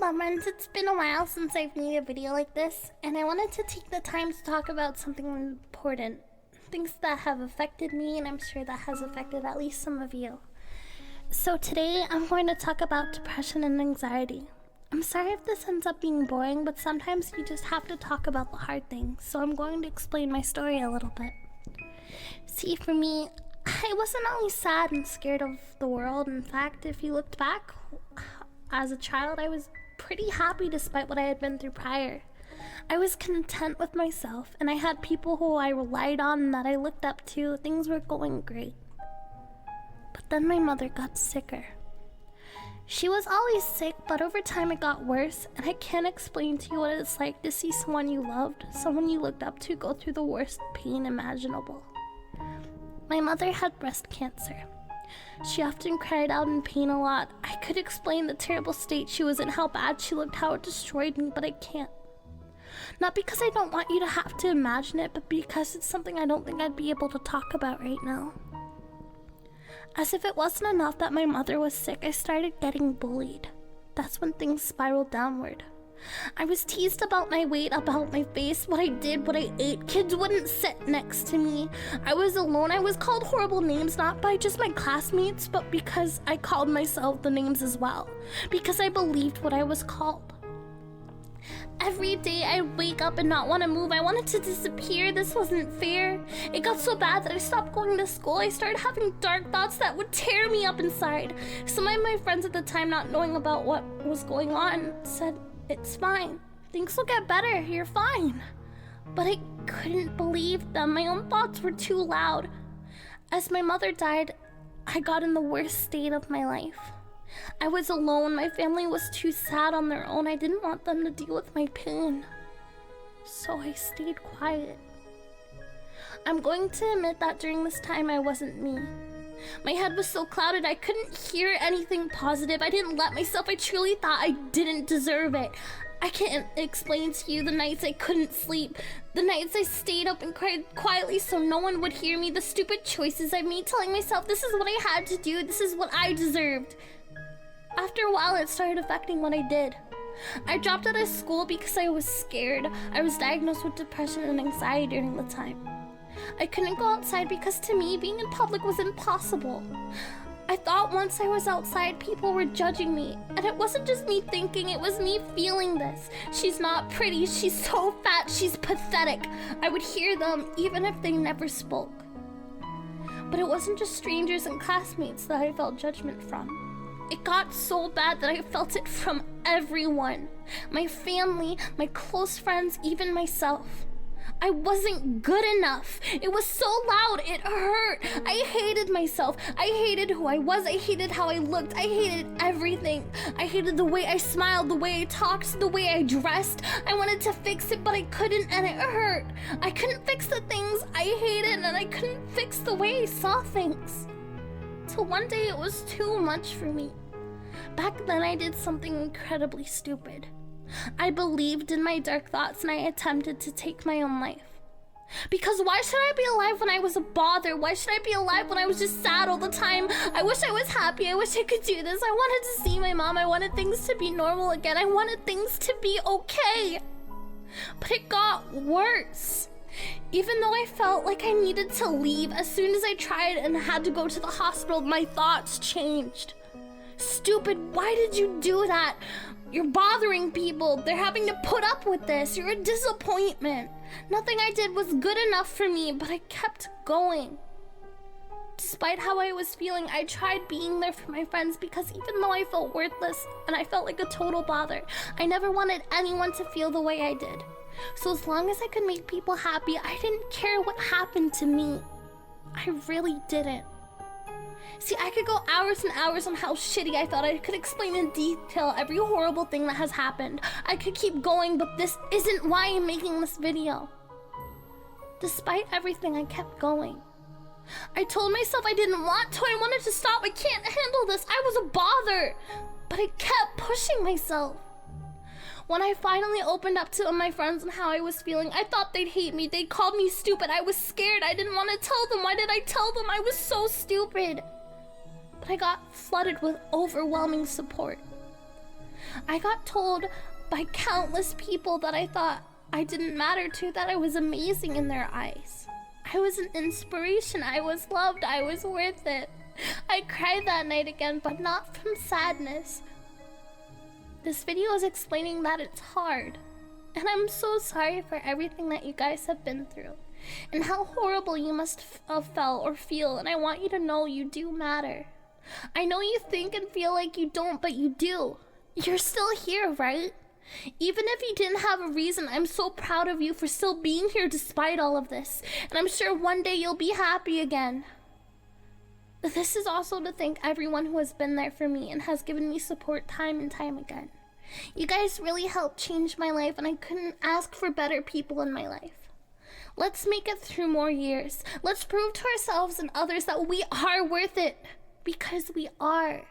bunbuns, it's been a while since I've made a video like this, and I wanted to take the time to talk about something important. Things that have affected me, and I'm sure that has affected at least some of you. So today, I'm going to talk about depression and anxiety. I'm sorry if this ends up being boring, but sometimes you just have to talk about the hard things, so I'm going to explain my story a little bit. See, for me, I wasn't always sad and scared of the world. In fact, if you looked back, as a child, I was pretty happy despite what I had been through prior. I was content with myself, and I had people who I relied on and that I looked up to. Things were going great. But then my mother got sicker. She was always sick, but over time it got worse, and I can't explain to you what it's like to see someone you loved, someone you looked up to, go through the worst pain imaginable. My mother had breast cancer. She often cried out in pain a lot. I could explain the terrible state she was in, how bad she looked, how it destroyed me, but I can't. Not because I don't want you to have to imagine it, but because it's something I don't think I'd be able to talk about right now. As if it wasn't enough that my mother was sick, I started getting bullied. That's when things spiraled downward. I was teased about my weight, about my face, what I did, what I ate. Kids wouldn't sit next to me. I was alone. I was called horrible names, not by just my classmates, but because I called myself the names as well. Because I believed what I was called. Every day I'd wake up and not want to move. I wanted to disappear. This wasn't fair. It got so bad that I stopped going to school. I started having dark thoughts that would tear me up inside. Some of my friends at the time, not knowing about what was going on, said, "It's fine. Things will get better. You're fine." But I couldn't believe them. My own thoughts were too loud. As my mother died, I got in the worst state of my life. I was alone. My family was too sad on their own. I didn't want them to deal with my pain. So I stayed quiet. I'm going to admit that during this time I wasn't me. My head was so clouded I couldn't hear anything positive. I didn't let myself. I truly thought I didn't deserve it. I can't explain to you the nights I couldn't sleep, the nights I stayed up and cried quietly so no one would hear me, the stupid choices I made, telling myself this is what I had to do, this is what I deserved. After a while, it started affecting what I did. I dropped out of school because I was scared. I was diagnosed with depression and anxiety during the time. I couldn't go outside because to me, being in public was impossible. I thought once I was outside, people were judging me. And it wasn't just me thinking, it was me feeling this. She's not pretty, she's so fat, she's pathetic. I would hear them even if they never spoke. But it wasn't just strangers and classmates that I felt judgment from. It got so bad that I felt it from everyone. My family, my close friends, even myself. I wasn't good enough. It was so loud, it hurt. I hated myself. I hated who I was. I hated how I looked. I hated everything. I hated the way I smiled, the way I talked, the way I dressed. I wanted to fix it, but I couldn't, and it hurt. I couldn't fix the things I hated, and I couldn't fix the way I saw things. Till one day it was too much for me. Back then I did something incredibly stupid. I believed in my dark thoughts and I attempted to take my own life. Because why should I be alive when I was a bother? Why should I be alive when I was just sad all the time? I wish I was happy. I wish I could do this. I wanted to see my mom. I wanted things to be normal again. I wanted things to be okay. But it got worse. Even though I felt like I needed to leave, as soon as I tried and had to go to the hospital, my thoughts changed. Stupid, why did you do that? You're bothering people. They're having to put up with this. You're a disappointment. Nothing I did was good enough for me, but I kept going. Despite how I was feeling, I tried being there for my friends because even though I felt worthless and I felt like a total bother, I never wanted anyone to feel the way I did. So as long as I could make people happy, I didn't care what happened to me. I really didn't. See, I could go hours and hours on how shitty I felt. I could explain in detail every horrible thing that has happened. I could keep going, but this isn't why I'm making this video. Despite everything, I kept going. I told myself I didn't want to. I wanted to stop. I can't handle this. I was a bother. But I kept pushing myself. When I finally opened up to my friends and how I was feeling, I thought they'd hate me. They called me stupid. I was scared. I didn't want to tell them. Why did I tell them? I was so stupid. But I got flooded with overwhelming support. I got told by countless people that I thought I didn't matter to, that I was amazing in their eyes. I was an inspiration, I was loved, I was worth it. I cried that night again, but not from sadness. This video is explaining that it's hard. And I'm so sorry for everything that you guys have been through. And how horrible you must have felt or feel, and I want you to know you do matter. I know you think and feel like you don't, but you do. You're still here, right? Even if you didn't have a reason, I'm so proud of you for still being here despite all of this. And I'm sure one day you'll be happy again. But this is also to thank everyone who has been there for me and has given me support time and time again. You guys really helped change my life, and I couldn't ask for better people in my life. Let's make it through more years. Let's prove to ourselves and others that we are worth it. Because we are.